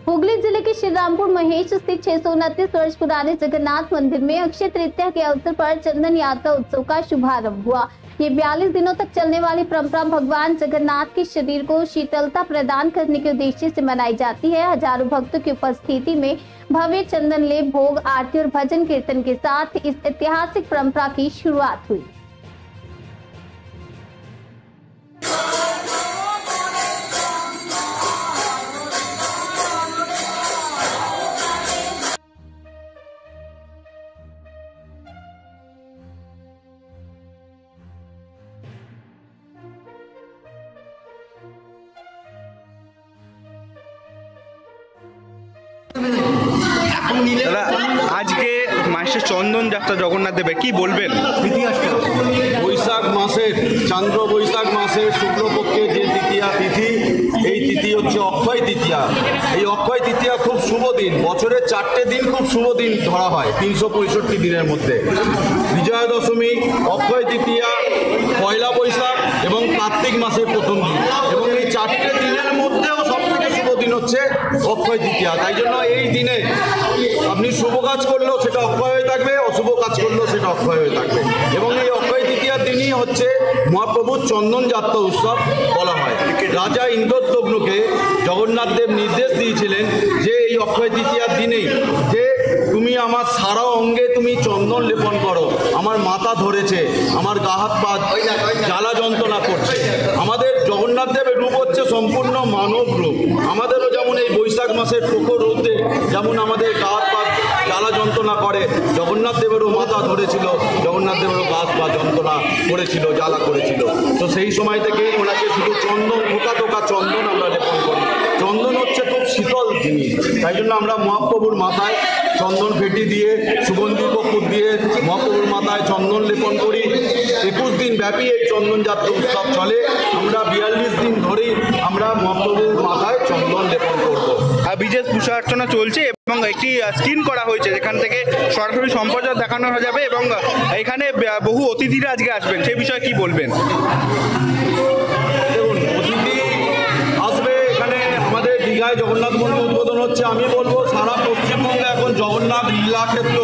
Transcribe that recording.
हुगली जिले के श्रीरामपुर महेश स्थित 629 वर्ष पुराने जगन्नाथ मंदिर में अक्षय तृतीया के अवसर पर चंदन यात्रा उत्सव का शुभारंभ हुआ। ये 42 दिनों तक चलने वाली परंपरा भगवान जगन्नाथ के शरीर को शीतलता प्रदान करने के उद्देश्य से मनाई जाती है। हजारों भक्तों की उपस्थिति में भव्य चंदन लेप, भोग, आरती और भजन कीर्तन के साथ इस ऐतिहासिक परंपरा की शुरुआत हुई। দাদা, আজকে মাসে চন্দন যাত্রা জগন্নাথ দেবে, কি বলবেন? বৈশাখ মাসের চান্দ্র বৈশাখ মাসের শুক্লপক্ষের যে তৃতীয়া তিথি, এই তিথি হচ্ছে অক্ষয় তৃতীয়া। এই অক্ষয় তৃতীয়া খুব শুভ দিন, বছরের 4টে দিন খুব শুভ দিন ধরা হয় 365 দিনের মধ্যে। বিজয়া দশমী, অক্ষয় তৃতীয়া, পয়লা বৈশাখ এবং কার্তিক মাসের প্রথম দিন, এবং এই 4টে দিনের মধ্যেও সবথেকে শুভ দিন হচ্ছে অক্ষয় তৃতীয়া। তাই জন্য এই দিনে আপনি শুভ কাজ করলেও সেটা অক্ষয় হয়ে থাকবে, অশুভ কাজ করলেও সেটা অক্ষয় হয়ে থাকবে। এবং এই অক্ষয় তৃতীয়ার দিনই হচ্ছে মহাপ্রভুর চন্দন যাত্রা উৎসব বলা হয়। রাজা ইন্দ্রদ্যম্নকে জগন্নাথ দেব নির্দেশ দিয়েছিলেন যে এই অক্ষয় তৃতীয়ার দিনেই যে তুমি আমার সারা অঙ্গে তুমি চন্দন লেপন করো, আমার মাথা ধরেছে, আমার গা হাত পা জ্বালা যন্ত্রণা করছে। আমাদের জগন্নাথ দেবের রূপ হচ্ছে সম্পূর্ণ মানব রূপ। আমাদেরও যেমন এই বৈশাখ মাসের প্রখর রোদে যেমন আমাদের গা হাত পা জ্বালা যন্ত্রণা করে, জগন্নাথ দেবেরও মাথা ধরেছিল, জগন্নাথ দেবেরও গা হাত পা যন্ত্রণা করেছিল, জ্বালা করেছিল। তো সেই সময় থেকে ওনাকে শুধু চন্দন, টোকা টোকা চন্দন আমরা লেপন করি। চন্দন হচ্ছে খুব শীতল জিনিস, তাই জন্য আমরা মহাপ্রভুর মাথায় চন্দন ফেটি দিয়ে, সুগন্ধি কর্পূর দিয়ে মহাপ্রভুর মাথায় চন্দন লেপন করি। 21 দিন ব্যাপী এই চন্দন যাত্রা উৎসব চলে। আমরা 42 দিন ধরেই আমরা মহাপ্রভুর মাথায় চন্দন লেপন করবো। বিশেষ পূজা অর্চনা চলছে এবং একটি স্ক্রিন করা হয়েছে যেখান থেকে সরাসরি সম্প্রচার দেখানো যাবে এবং এখানে বহু অতিথিরা আজকে আসবেন, সেই বিষয়ে কি বলবেন? দেখুন, অতিথি আসবে এখানে। আমাদের দীঘায় জগন্নাথ মন্দির উদ্বোধন হচ্ছে। আমি বলবো সারা পশ্চিমবঙ্গে এখন জগন্নাথ লীলাক্ষেত্র